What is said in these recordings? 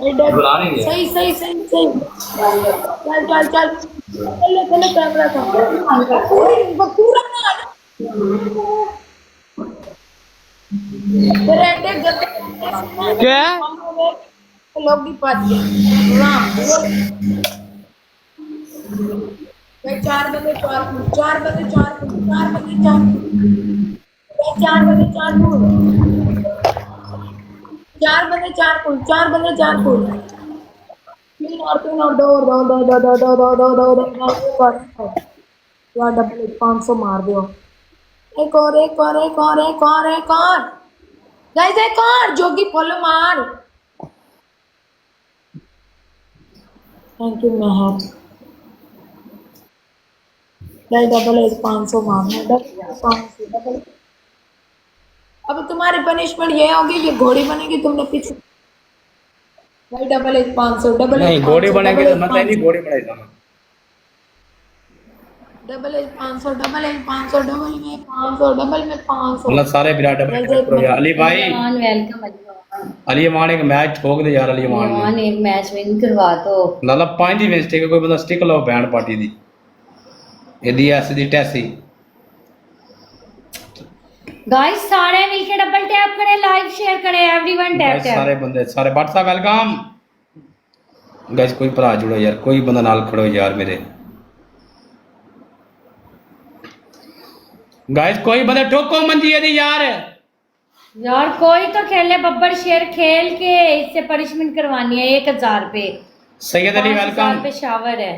बुला नहीं गया। सही सही सही सही। चल चल चल चल चल कैमरा था पूरा ना तेरे एटे गंदे क्या लोग भी पात गए राम भाई 4 बजे 4 4 बजे 4 4 बजे 4 4 बजे 4 4 बजे 4 4 बजे 4 तीन और दो यार डबल 500 मार दियो एक और एक और एक और एक और एक और गाइस एक और जोगी फॉलो मार thank you Mahak guys double 500 मारना डबल 500 डबल अब तुम्हारी पनिशमेंट ये होगी ये घोड़ी बनेगी तुमने पीछे भाई डबल 500 डबल नहीं घोड़ी बनेगी तो मतलब नहीं घोड़ी बनाएगा डबल 500 डबल 500 डबल में 500 डबल में 500 मतलब सारे विराट डबल करो यार अली भाई वेलकम अली अमान एक मैच ठोक दे यार अली अमान ने एक मैच विन करवा दो लाला 5 दी मिस्टेक कोई बंदा स्टिक लाओ बैंड पार्टी दी एदी ऐस दी टैसी गाइस सारे मिलके डबल टैप करें लाइक शेयर करें एवरीवन टैप टैप सारे बंदे सारे व्हाट्सएप वेलकम गाइस कोई भरा जुड़ो यार कोई बंदा नाल खड़ो यार मेरे गाइस कोई बंदा ठोको मंजी दी यार यार कोई तो खेले बब्बर शेर खेल के इससे पनिशमेंट करवानी है 1000 रुपए सैयद अली वेलकम पे शावर है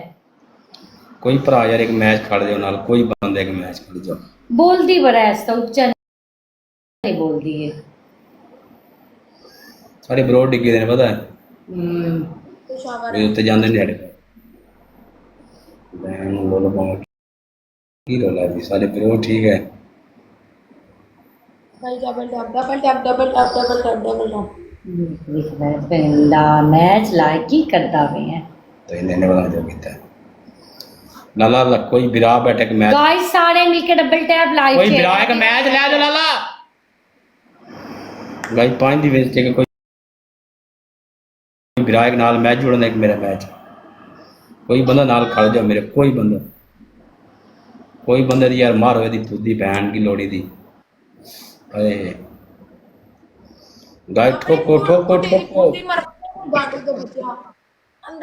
कोई भरा यार एक मैच खड़ जाओ नाल कोई बंदा एक मैच खड़ जाओ बोल दी बड़ा ऐसा उच्चा नहीं बोल दी है सारे ब्रो डिगे ने पता है ये उत्ते जांदे नेड़े बहन बोलो बाबा की रोला जी सारे ब्रो ठीक है भाई double tap double tap double tap double tap double tap पहला मैच लाइक ही करता भी है तो इन्हें बना दो कितना लाला ला कोई बिरा बैठे के मैच गाइस सारे मिलके डबल टैप लाइक कोई बिरा का मैच ले दो लाला गाइस 5 दी वेस्ट के कोई बिरा के नाल मैच जोड़ना एक मेरा मैच कोई बंदा नाल खड़ जाओ मेरे कोई बंदा दी यार मारो दी खुदी बहन की लोड़ी दी अरे गाइस ठोको ठोको ठोको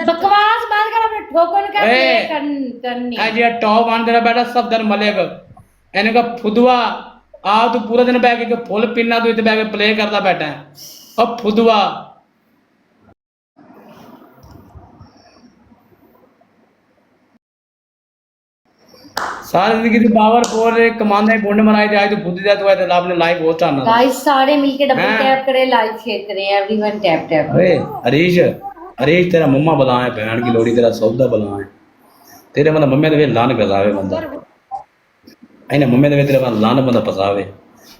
बकवास बात कर अपने ठोकन का करनी है जी टॉप वन तेरा बेटा सब दिन मलेगा इन्हें का फुदवा आ तू पूरा दिन बैठ के फुल पिन्ना तू इधर बैठ के प्ले करता बैठा है अब फुदवा सारी जिंदगी तू पावर फोर कमांदा है बोंड बनाई दे आज तू बुद्धि दे तू आज आपने लाइव हो चाहना गाइस सारे मिलके डबल टैप करें लाइक शेयर करें एवरीवन टैप टैप अरे हरीश तेरा मम्मा बला है बहन की लोड़ी तेरा सौदा बला है तेरे मतलब मम्मी दे लान गजावे बंदा ऐने मम्मी दे तेरे लान बंदा फसावे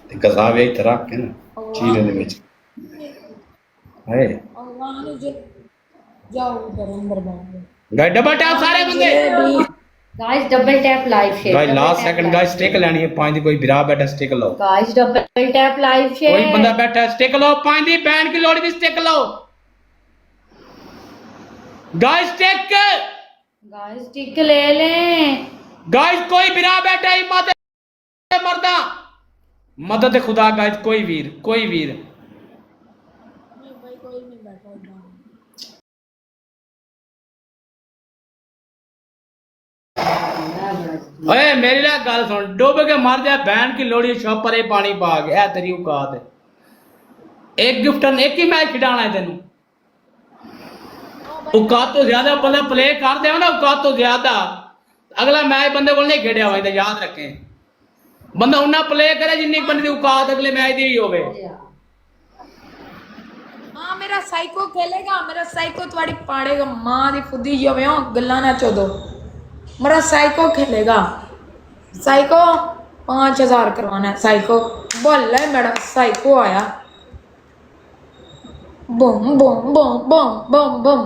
ते गजावे इथे रख के ना चीज दे विच है अल्लाह ने जाओ उधर अंदर बैठ गाइस डबल टैप सारे बंदे guys double tap live share guys last second guys stick लेनी है 5 दी कोई बिरा बैठा स्टिक लो guys double tap live share कोई बंदा बैठा स्टिक लो 5 दी बहन की लोड़ी दी स्टिक लो गाइस स्टिक गाइस स्टिक ले लें गाइस कोई बिरा बैठा हिम्मत मरदा मदद खुदा गाइस कोई वीर नहीं भाई कोई नहीं बैठा इधर ओए मेरी ना गल सुन डूब के मर जा बहन की लोड़ी शॉप पर पानी पा गया तेरी औकात है एक गिफ्टन एक ही मैच खिलाना है तेन औकात तो ज्यादा बंदा प्ले कर दे ना औकात तो ज्यादा अगला मैच बंदे को नहीं खेड़िया हुआ याद रखें बंदा उन्ना प्ले करे जिन्नी बंदे की औकात अगले मैच दी होवे हाँ मेरा साइको खेलेगा मेरा साइको तुम्हारी पाड़ेगा मां दी फुदी जो में गल्ला ना चोदो मेरा साइको खेलेगा साइको 5000 करवाना है साइको बोल है मेरा साइको आया बम बम बम बम बम बम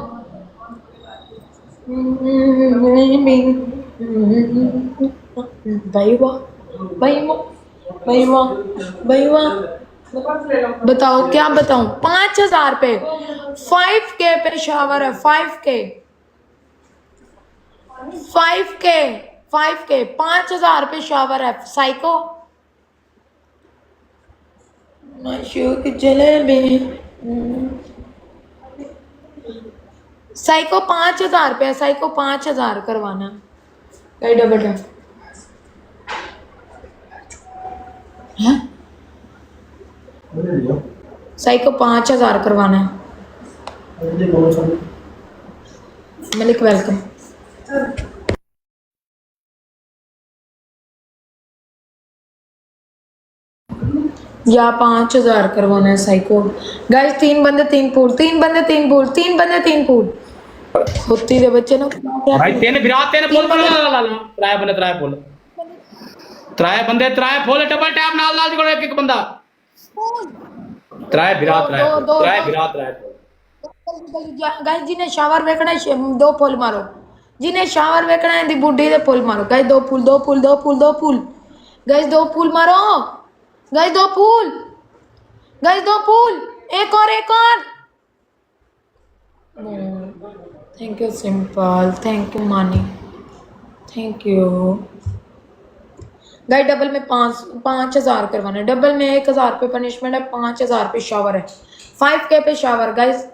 भाई वाह भाई वाह भाई वाह भाई वाह बताओ क्या बताऊं, 5,000 पे 5K पे शावर है, 5K 5K 5K 5,000 पे शावर है साइको। माशूक जलेबी साइको 5,000 पे, साइको 5,000 करवाना कई डबल है साइको 5,000 करवाना है। मलिक वेलकम। या 5,000 करवाना है साइको। गाइस 3 बंदे 3 पूल, 3 बंदे 3 पूल, 3 बंदे 3 पूल। होती दे बच्चे ना भाई तेने विराट तेने फुल ला ला ला ला त्राय बंदे त्राय फुल त्राय फुल डबल टैप नाल नाल जोड़े एक बंदा त्राय विराट त्राय गाइस जिन्हें शावर वेखना है 2 फुल मारो, जिन्हें शावर वेखना है दी बुड्ढी दे फुल मारो। Guys 2 full 2 full 2 full 2 full guys 2 full मारो, गाइस 2 फुल, गाइस 2 फुल, एक और thank you simple, thank you मानी, थैंक यू। गाइस डबल में 5,000 करवाना है, डबल में 1,000 पे पनिशमेंट है, 5,000 पे शावर है, 5K पे शावर। गाइस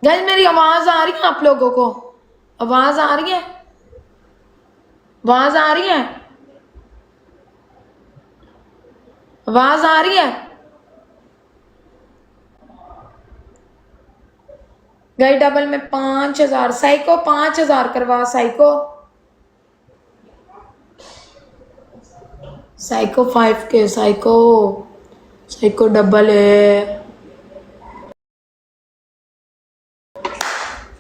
गाइस मेरी आवाज आ रही है आप लोगों को? आवाज आ रही है? आवाज आ रही है? आवाज आ रही है? गाइस डबल में 5,000 साइको 5,000 करवा psycho. Psycho 5K psycho, psycho double है।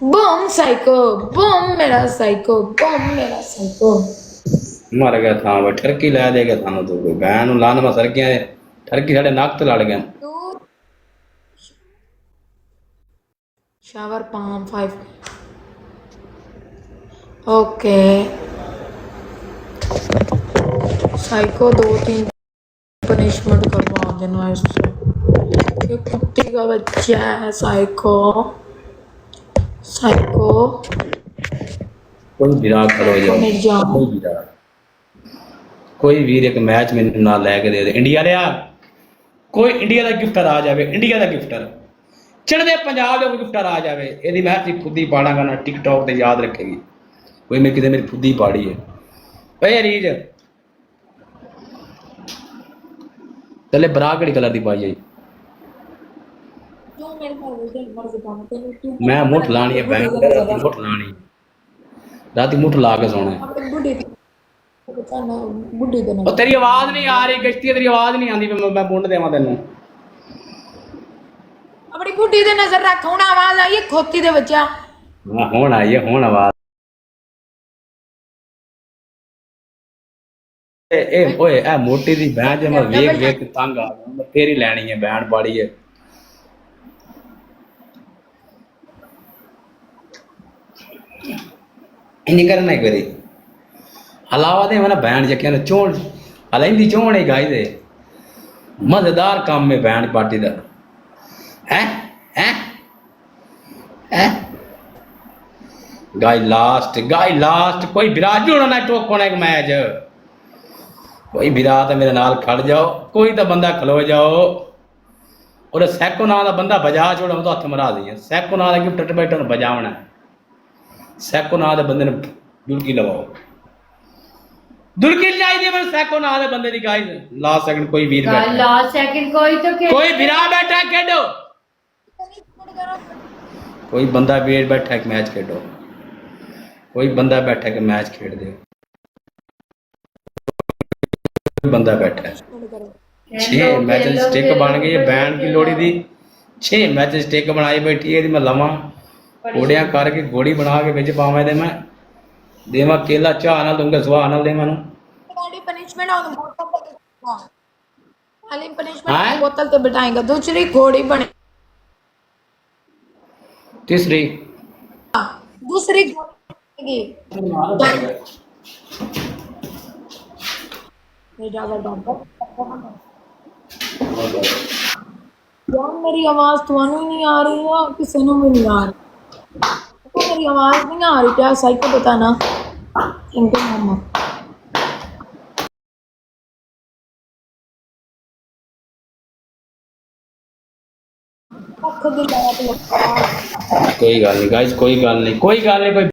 बम साइको, बम मेरा साइको, बम मेरा साइको। मर गया था वो ठरकी ला देगा थानो तो कोई बहन लान में सर गया ठरकी साडे नाक ते लड़ गया। Shower palm 5 okay psycho 2-3 punishment करवा देना इससे, ये कुत्ते का बच्चा है साइको। साइको कोई विराट करो जाओ कोई वीर एक मैच में ना लैके दे इंडिया लिया कोई इंडिया का गिफ्टर आ जाए, इंडिया का गिफ्टर चढ़दे पंजाब का गिफ्टर आ जाए यदि मैं तेरी खुद ही पाड़ा गाना टिकटॉक ते याद रखेगी कोई मेरी कितने मेरी खुद ही पाड़ी है भाई रीज चले बरा कड़ी कलर दी पाई है मैं मुठ लानी है बैंक मुठ लानी रात मुठ ला के सोना है। और तेरी आवाज नहीं आ रही गश्ती तेरी आवाज नहीं आती मैं बुंड देवा तेन अपनी बुड्ढी दे नजर रख हुन आवाज आई है खोती दे बच्चा हुन आई है हुन आवाज ए ओए ए मोटी दी बहन जे मैं वेख वेख तंग आ गया मैं तेरी लेनी है बहन बाड़ी है इन्हीं करना ही करी अलावा दे मैंने बहन जक्या ने चोण अलेंदी चोण ही गाई दे मजेदार काम में बहन पार्टी दा हैं हैं हैं गाई लास्ट कोई विराज होना ना टोक होना एक मैच कोई विराट मेरे नाल खड़ जाओ कोई तो बंदा खलो जाओ और सैको नाल दा बंदा बजा छोड़ तो हथ मरा दी सैको नाल गिफ्ट बैठो बजावना सैको नाल दे बंदे ने दुलकी लगाओ दुलकी चाहिए मैं सैको नाल दे बंदे दी गाइस लास्ट सेकंड कोई वीर बैठा लास्ट सेकंड कोई विरा बैठा खेडो कोई बंदा वीर बैठा एक मैच खेडो कोई बंदा बैठा एक मैच खेड दे कोई बंदा बैठा है 6 मैच स्टिक बन गई है बैन की लोड़ी दी 6 मैच स्टिक बनाई बैठी है मैं लवा घोड़िया करके घोड़ी बना के बिच पावे दे मैं देवा केला चाह ना दूंगा सुहा ना दे मैं पनिशमेंट ऑन अली पनिशमेंट बोतल ते बिठाएगा दूसरी घोड़ी बने तीसरी दूसरी घोड़ी बनेगी। 1 यार मेरी आवाज ਤੁਹਾਨੂੰ ही नहीं आ रही है किसी ਨੂੰ भी नहीं आ रही तो मेरी आवाज नहीं आ रही क्या साइको बताना इनके मामा ਅੱਖ ਦੀ ਲਾਟ ਲੱਗਾ ਕੋਈ ਗੱਲ ਨਹੀਂ ਗਾਇਸ, ਕੋਈ ਗੱਲ ਨਹੀਂ, ਕੋਈ ਗੱਲ ਨਹੀਂ, ਕੋਈ